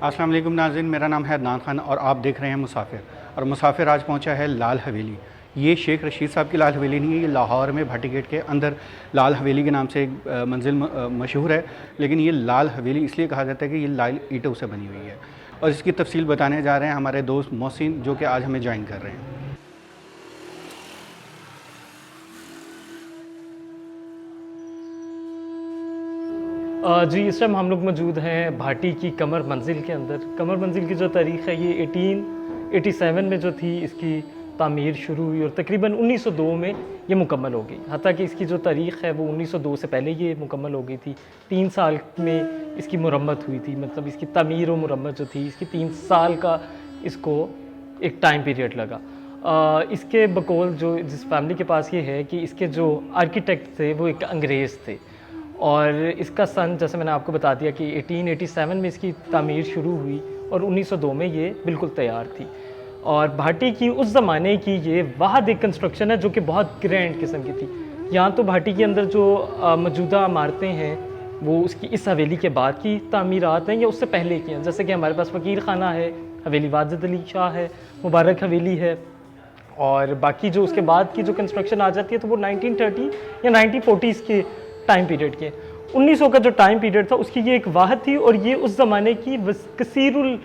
अस्सलाम वालेकुम नाज़रीन, मेरा नाम है अदनान खान और आप देख रहे हैं मुसाफिर। और मुसाफिर आज पहुंचा है लाल हवेली। ये शेख रशीद साहब की लाल हवेली नहीं है, ये लाहौर में भाटी गेट के अंदर लाल हवेली के नाम से एक मंजिल मशहूर है। लेकिन ये लाल हवेली इसलिए कहा जाता है कि ये लाल ईंटों से बनी हुई है। और इसकी तफसील बताने जा रहे हैं हमारे दोस्त मोहसिन, जो कि आज हमें ज्वाइन कर रहे हैं। जी, इस टाइम हम लोग मौजूद हैं भाटी की कमर मंजिल के अंदर। कमर मंजिल की जो तारीख़ है ये 1887 में जो थी इसकी तामीर शुरू हुई और तकरीबन 1902 में ये मुकम्मल हो गई। हत्ता कि इसकी जो तारीख़ है वो 1902 से पहले ये मुकम्मल हो गई थी। 3 साल में इसकी मुरम्मत हुई थी, मतलब इसकी तामीर और मुरम्मत जो थी इसकी 3 साल का इसको एक टाइम पीरियड लगा। इसके बकौल जो जिस फैमिली के पास ये है कि इसके जो आर्किटेक्ट थे वो एक अंग्रेज़ थे और इसका सन जैसे मैंने आपको बता दिया कि 1887 में इसकी तामीर शुरू हुई और 1902 में ये बिल्कुल तैयार थी। और भाटी की उस ज़माने की ये वाहद एक कंस्ट्रक्शन है जो कि बहुत ग्रैंड किस्म की थी। यहाँ तो भाटी के अंदर जो मौजूदा इमारतें हैं वो उसकी इस हवेली के बाद की तामीरात हैं या उससे पहले की हैं। जैसे कि हमारे पास फ़कीर खाना है, हवेली वाजिद अली शाह है, मुबारक हवेली है, और बाकी जो उसके बाद की जो कंस्ट्रक्शन आ जाती है तो वो 1930 या 1940s के टाइम पीरियड के। 1900 का जो टाइम पीरियड था उसकी ये एक वाहद थी और ये उस ज़माने की कसीरुल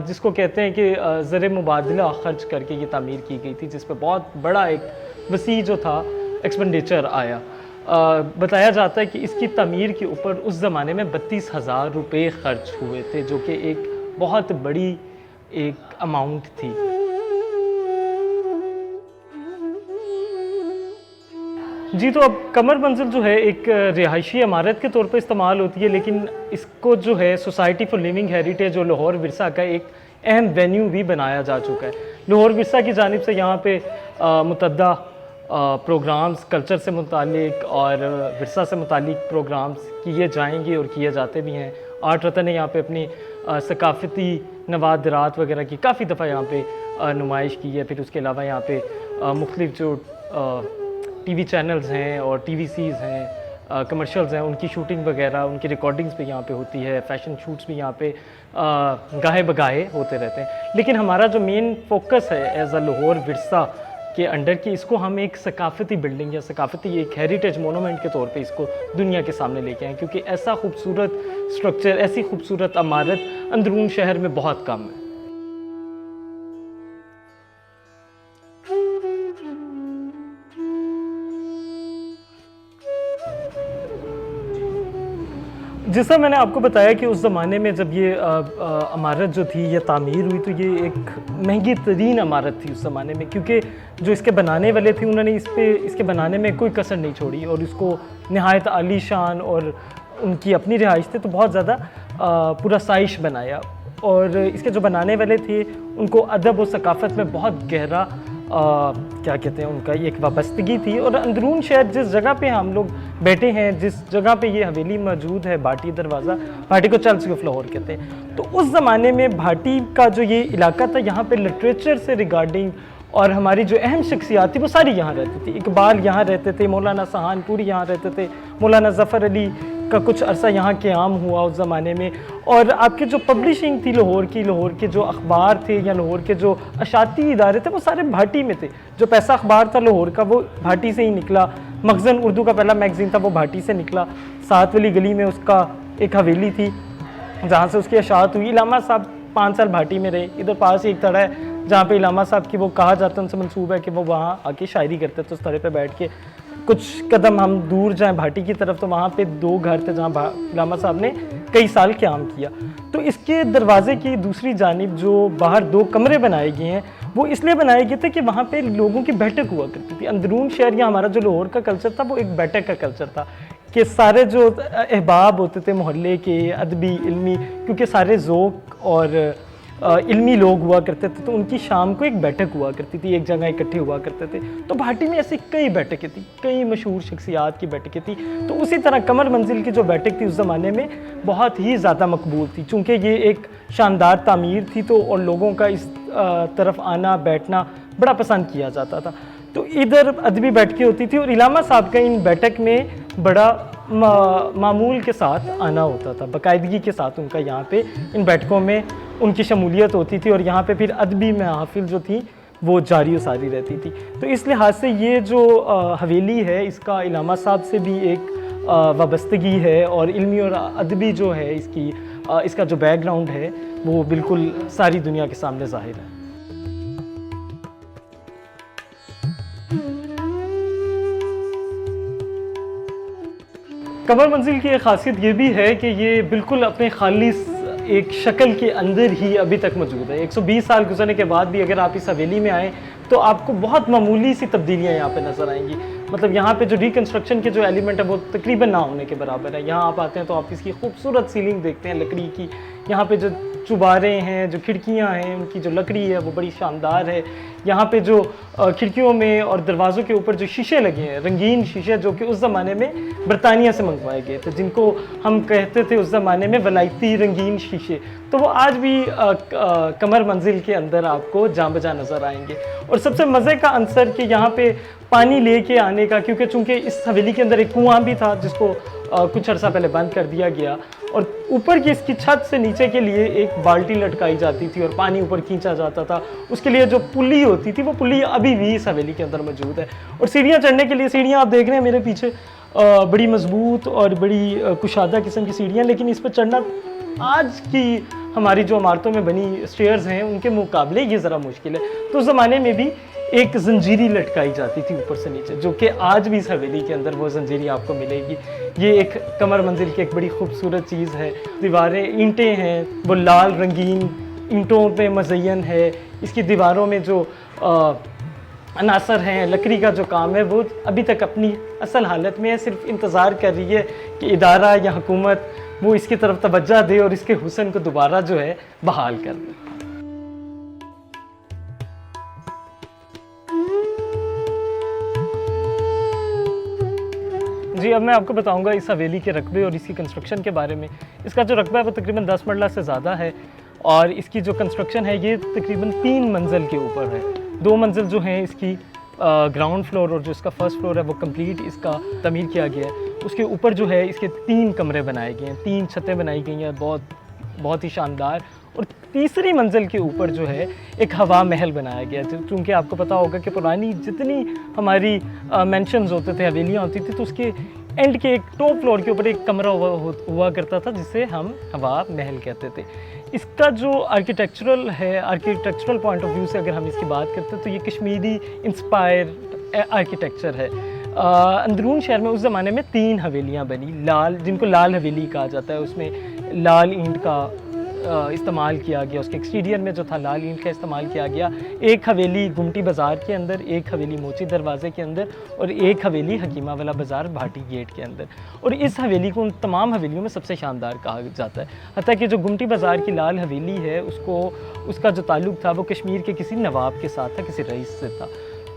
जिसको कहते हैं कि ज़र मुबादला ख़र्च करके ये तामीर की गई थी, जिस पर बहुत बड़ा एक वसी जो था एक्सपेंडिचर आया। बताया जाता है कि इसकी तामीर के ऊपर उस ज़माने में 32,000 रुपये ख़र्च हुए थे, जो कि एक बहुत बड़ी एक अमाउंट थी। जी, तो अब कमर मंजिल जो है एक रिहायशी इमारत के तौर पे इस्तेमाल होती है, लेकिन इसको जो है सोसाइटी फॉर लिविंग हेरिटेज और लाहौर विरसा का एक अहम वेन्यू भी बनाया जा चुका है। लाहौर विरसा की जानिब से यहाँ पे मुतद्दा प्रोग्राम्स कल्चर से मुतालिक और विरसा से मुतालिक प्रोग्राम्स किए जाएंगे और किए जाते भी हैं। आर्ट रतन ने यहाँ पे अपनी सकाफ़ती नवादरात वगैरह की काफ़ी दफ़ा यहाँ पे नुमाइश की है। फिर उसके अलावा यहाँ पे मुख्तलिफ जो टीवी चैनल्स हैं और टीवीसीज़ हैं, कमर्शियल्स हैं, उनकी शूटिंग वगैरह, उनकी रिकॉर्डिंग्स भी यहाँ पे होती है। फ़ैशन शूट्स भी यहाँ पे गाहे बगाहे होते रहते हैं। लेकिन हमारा जो मेन फोकस है एज़ अ लाहौर विरसा के अंडर कि इसको हम एक सकाफ़ती बिल्डिंग या सकाफ़ती एक हेरिटेज मोनूमेंट के तौर पे इसको दुनिया के सामने लेके आएँ, क्योंकि ऐसा खूबसूरत स्ट्रक्चर, ऐसी खूबसूरत इमारत अंदरून शहर में बहुत कम है। जैसा मैंने आपको बताया कि उस ज़माने में जब ये इमारत जो थी ये तामीर हुई तो ये एक महंगी तरीन इमारत थी उस ज़माने में, क्योंकि जो इसके बनाने वाले थे उन्होंने इसके बनाने में कोई कसर नहीं छोड़ी और इसको नहायत आलीशान, और उनकी अपनी रिहाइश थी तो बहुत ज़्यादा पूरा साइश बनाया। और इसके जो बनाने वाले थे उनको अदब और सकाफ़त में बहुत गहरा क्या कहते हैं उनका एक वाबस्तगी थी। और अंदरून शहर जिस जगह पे हम लोग बैठे हैं, जिस जगह पे ये हवेली मौजूद है, भाटी दरवाज़ा, भाटी को चर्च ऑफ लाहौर कहते हैं, तो उस ज़माने में भाटी का जो ये इलाका था यहाँ पे लिटरेचर से रिगार्डिंग और हमारी जो अहम शख्सियात थी वो सारी यहाँ रहती थी। इकबाल यहाँ रहते थे, मौलाना सहानपुरी यहाँ रहते थे, मौलाना ज़फ़र अली का कुछ अरसा यहाँ क़याम हुआ उस ज़माने में। और आपके जो पब्लिशिंग थी लाहौर के जो अखबार थे या लाहौर के जो अशाती इदारे थे वो सारे भाटी में थे। जो पैसा अखबार था लाहौर का वो भाटी से ही निकला। मखज़न उर्दू का पहला मैगज़ीन था वो भाटी से निकला। सात वाली गली में उसका एक हवेली थी जहाँ से उसकी अशात हुई। इलामा साहब 5 साल भाटी में रहे। इधर पास ही एक तड़ा है जहाँ पे इलामा साहब की वो कहा जाता है, उनसे मंसूब है कि वो वहाँ आके शायरी करते थे। उस तड़े पे बैठ के कुछ कदम हम दूर जाएं भाटी की तरफ तो वहाँ पे 2 घर थे जहाँ इलामा साहब ने कई साल क़याम किया। तो इसके दरवाज़े की दूसरी जानिब जो बाहर 2 कमरे बनाए गए हैं वो इसलिए बनाए गए थे कि वहाँ पे लोगों की बैठक हुआ करती थी। अंदरून शहर या हमारा जो लाहौर का कल्चर था वो एक बैठक का कल्चर था कि सारे जो अहबाब होते थे मोहल्ले के, अदबी, इल्मी, क्योंकि सारे ज़ौक़ और इल्मी लोग हुआ करते थे तो उनकी शाम को एक बैठक हुआ करती थी, एक जगह इकट्ठे हुआ करते थे। तो भाटी में ऐसी कई बैठकें थी, कई मशहूर शख्सियात की बैठकें थी। तो उसी तरह कमर मंजिल की जो बैठक थी उस ज़माने में बहुत ही ज़्यादा मकबूल थी, चूँकि ये एक शानदार तामीर थी तो और लोगों का इस तरफ आना बैठना बड़ा पसंद किया जाता था। तो इधर अदबी बैठकें होती थी और इलामा साहब का इन बैठक में बड़ा मामूल के साथ आना होता था, बाकायदगी के साथ उनका यहाँ पे इन बैठकों में उनकी शमूलियत होती थी और यहाँ पे फिर अदबी महफिल जो थी वो जारी सारी रहती थी। तो इस लिहाज से ये जो हवेली है इसका इलामा साहब से भी एक वाबस्तगी है और इल्मी और अदबी जो है इसका जो बैकग्राउंड है वो बिल्कुल सारी दुनिया के सामने ज़ाहिर है। कमर मंजिल की एक खासियत ये भी है कि ये बिल्कुल अपने खालिस एक शक्ल के अंदर ही अभी तक मौजूद है। 120 साल गुजरने के बाद भी अगर आप इस हवेली में आएँ तो आपको बहुत मामूली सी तब्दीलियाँ यहाँ पे नज़र आएंगी। मतलब यहाँ पे जो रिकन्स्ट्रक्शन के जो एलिमेंट है वो तकरीबन ना होने के बराबर है। यहाँ आप आते हैं तो आप इसकी खूबसूरत सीलिंग देखते हैं लकड़ी की। यहाँ पे जो चुबारे हैं, जो खिड़कियाँ हैं, उनकी जो लकड़ी है वो बड़ी शानदार है। यहाँ पे जो खिड़कियों में और दरवाज़ों के ऊपर जो शीशे लगे हैं, रंगीन शीशे, जो कि उस ज़माने में बरतानिया से मंगवाए गए थे, जिनको हम कहते थे उस ज़माने में वलायती रंगीन शीशे, तो वो आज भी कमर मंजिल के अंदर आपको जां बजा नज़र आएंगे। और सबसे मज़े का अंसर कि यहाँ पे पानी लेके आने का, क्योंकि चूँकि इस हवेली के अंदर एक कुआं भी था जिसको कुछ अर्सा पहले बंद कर दिया गया, और ऊपर की इसकी छत से नीचे के लिए एक बाल्टी लटकाई जाती थी और पानी ऊपर खींचा जाता था। उसके लिए जो पुली होती थी वो पुली अभी भी इस हवेली के अंदर मौजूद है। और सीढ़ियाँ चढ़ने के लिए, सीढ़ियाँ आप देख रहे हैं मेरे पीछे, बड़ी मजबूत और बड़ी कुशादा किस्म की सीढ़ियाँ, लेकिन इस पर चढ़ना आज की हमारी जो इमारतों में बनी स्टेयर्स हैं उनके मुकाबले ये ज़रा मुश्किल है। तो उस ज़माने में भी एक जंजीरी लटकाई जाती थी ऊपर से नीचे, जो कि आज भी इस हवेली के अंदर वो जंजीरी आपको मिलेगी। ये एक कमर मंजिल की एक बड़ी खूबसूरत चीज़ है। दीवारें, ईंटें हैं वो लाल रंगीन ईंटों पे मज़य्यन है। इसकी दीवारों में जो अनासर हैं, लकड़ी का जो काम है, वो अभी तक अपनी असल हालत में है। सिर्फ इंतज़ार कर रही है कि इदारा या हुकूमत वो इसकी तरफ तवज्जो दे और इसके हुस्न को दोबारा जो है बहाल कर दे। जी, अब मैं आपको बताऊंगा इस हवेली के रकबे और इसकी कंस्ट्रक्शन के बारे में। इसका जो रकबा है वो तकरीबन 10 मरला से ज़्यादा है और इसकी जो कंस्ट्रक्शन है ये तकरीबन 3 मंजिल के ऊपर है। 2 मंजिल जो हैं इसकी ग्राउंड फ्लोर और जो इसका फर्स्ट फ्लोर है वो कंप्लीट इसका तमीर किया गया है। उसके ऊपर जो है इसके 3 कमरे बनाए गए हैं, 3 छतें बनाई गई हैं, बहुत ही शानदार। और तीसरी मंजिल के ऊपर जो है एक हवा महल बनाया गया है। चूँकि आपको पता होगा कि पुरानी जितनी हमारी मेंशन्स होते थे, हवेलियाँ होती थी, तो उसके एंड के एक टॉप फ्लोर के ऊपर एक कमरा हुआ करता था जिसे हम हवा महल कहते थे। इसका जो आर्किटेक्चरल है, आर्किटेक्चरल पॉइंट ऑफ व्यू से अगर हम इसकी बात करते हैं तो ये कश्मीरी इंस्पायर आर्किटेक्चर है। अंदरून शहर में उस ज़माने में 3 हवेलियाँ बनी, लाल, जिनको लाल हवेली कहा जाता है। उसमें लाल ईंट का इस्तेमाल किया गया, उसके एक्सटीरियर में जो था लाल ईंट का इस्तेमाल किया गया। एक हवेली गुमटी बाज़ार के अंदर, एक हवेली मोची दरवाज़े के अंदर और एक हवेली हकीमा वाला बाज़ार भाटी गेट के अंदर। और इस हवेली को उन तमाम हवेलियों में सबसे शानदार कहा जाता है। हत्ता कि जो गुमटी बाज़ार की लाल हवेली है उसका जो ताल्लुक़ था वो कश्मीर के किसी नवाब के साथ था, किसी रईस से था।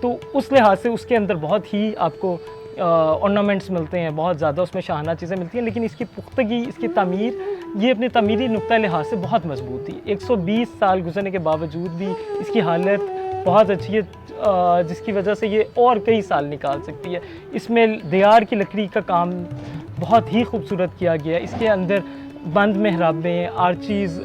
तो उस लिहाज से उसके अंदर बहुत ही आपको ऑर्नामेंट्स मिलते हैं, बहुत ज़्यादा उसमें शाहाना चीज़ें मिलती हैं, लेकिन इसकी पुख्तगी, इसकी तामीर, ये अपने तमीरी नुक्ता लिहाज से बहुत मजबूत थी। 120 साल गुजरने के बावजूद भी इसकी हालत बहुत अच्छी है, जिसकी वजह से ये और कई साल निकाल सकती है। इसमें दियार की लकड़ी का काम बहुत ही खूबसूरत किया गया। इसके अंदर बंद महराबें, आर्चीज़,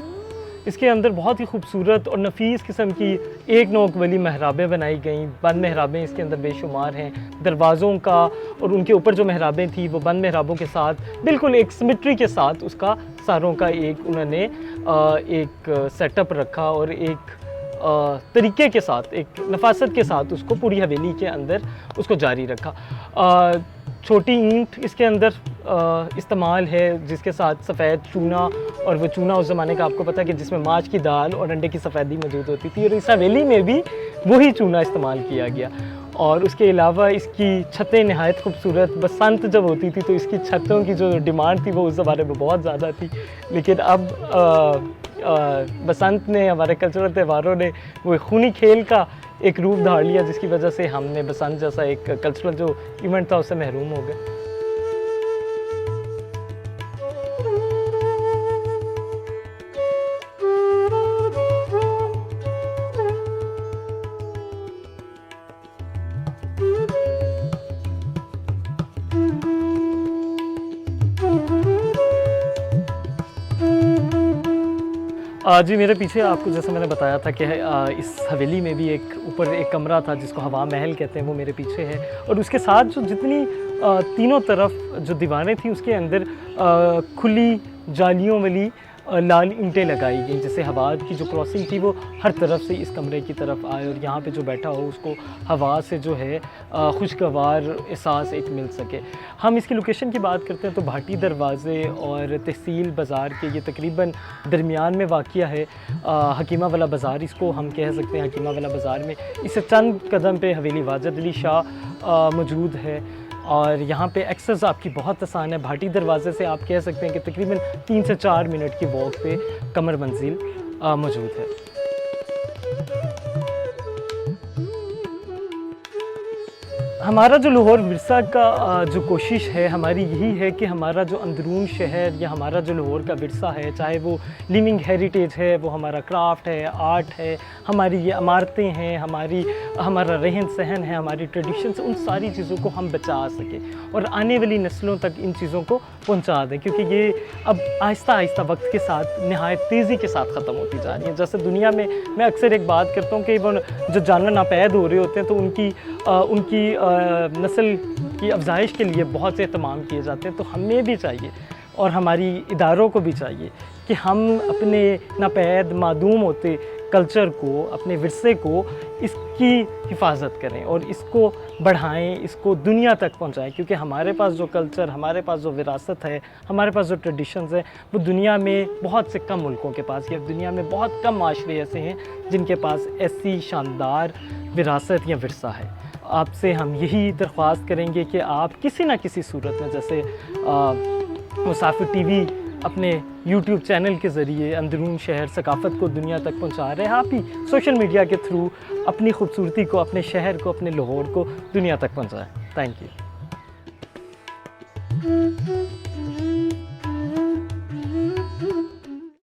इसके अंदर बहुत ही खूबसूरत और नफीस किस्म की एक नोक वाली महराबें बनाई गई। बंद महराबें इसके अंदर बेशुमार हैं। दरवाज़ों का और उनके ऊपर जो महराबें थी वो बंद महराबों के साथ बिल्कुल एक सिमेट्री के साथ उसका सारों का एक उन्होंने एक सेटअप रखा और एक तरीके के साथ, एक नफासत के साथ उसको पूरी हवेली के अंदर उसको जारी रखा। छोटी ईंट इसके अंदर इस्तेमाल है, जिसके साथ सफ़ेद चूना, और वो चूना उस ज़माने का आपको पता है कि जिसमें माछ की दाल और अंडे की सफ़ेदी मौजूद होती थी, और इस हवेली में भी वही चूना इस्तेमाल किया गया। और उसके अलावा इसकी छतें नहायत खूबसूरत, बसंत जब होती थी तो इसकी छतों की जो डिमांड थी वो उस ज़माने में बहुत ज़्यादा थी, लेकिन अब बसंत ने, हमारे कल्चरल त्योहारों ने वो खूनी खेल का एक रूप धार लिया, जिसकी वजह से हमने बसंत जैसा एक कल्चरल जो इवेंट था उससे महरूम हो गए। जी मेरे पीछे आपको जैसे मैंने बताया था कि इस हवेली में भी एक ऊपर एक कमरा था जिसको हवा महल कहते हैं, वो मेरे पीछे है। और उसके साथ जो जितनी तीनों तरफ जो दीवारें थी उसके अंदर खुली जालियों वाली लाल ईंटें लगाई गई, जिससे हवा की जो क्रॉसिंग थी वो हर तरफ से इस कमरे की तरफ आए और यहाँ पे जो बैठा हो उसको हवा से जो है खुशगवार एहसास एक मिल सके। हम इसकी लोकेशन की बात करते हैं तो भाटी दरवाज़े और तहसील बाज़ार के ये तकरीबन दरमियान में वाक़या है। हकीमा वाला बाज़ार इसको हम कह सकते हैं। हकीमा वाला बाज़ार में इससे चंद कदम पे हवेली वाजिद अली शाह मौजूद है और यहाँ पे एक्सेस आपकी बहुत आसान है। भाटी दरवाज़े से आप कह सकते हैं कि तकरीबन 3 से 4 मिनट की वॉक पे कमर मंजिल मौजूद है। हमारा जो लाहौर विरसा का जो कोशिश है हमारी यही है कि हमारा जो अंदरून शहर या हमारा जो लाहौर का विरसा है, चाहे वो लिविंग हेरिटेज है, वो हमारा क्राफ्ट है, आर्ट है, हमारी ये इमारतें हैं, हमारा रहन सहन है, हमारी ट्रेडिशंस, उन सारी चीज़ों को हम बचा सकें और आने वाली नस्लों तक इन चीज़ों को पहुंचा दें, क्योंकि ये अब आहिस्ता आहिस्ता वक्त के साथ नहायत तेज़ी के साथ ख़त्म होती जा रही है। जैसे दुनिया में मैं अक्सर एक बात करता हूँ कि वो जो जानवर नापैद हो रहे होते हैं तो उनकी नस्ल की अफजाइश के लिए बहुत से एहतमाम किए जाते हैं। तो हमें भी चाहिए और हमारी इदारों को भी चाहिए कि हम अपने नापैद मादूम होते कल्चर को, अपने विरसे को, इसकी हिफाजत करें और इसको बढ़ाएं, इसको दुनिया तक पहुंचाएं, क्योंकि हमारे पास जो कल्चर, हमारे पास जो विरासत है, हमारे पास जो ट्रेडिशंस हैं, वो दुनिया में बहुत से कम मुल्कों के पास या दुनिया में बहुत कम माशरे ऐसे हैं जिनके पास ऐसी शानदार विरासत या विरसा है। आपसे हम यही दरख्वास्त करेंगे कि आप किसी ना किसी सूरत में, जैसे मुसाफिर टीवी अपने YouTube चैनल के ज़रिए अंदरून शहर सकाफ़त को दुनिया तक पहुंचा रहे हैं, आप ही सोशल मीडिया के थ्रू अपनी खूबसूरती को, अपने शहर को, अपने लाहौर को दुनिया तक पहुंचाएं। Thank you.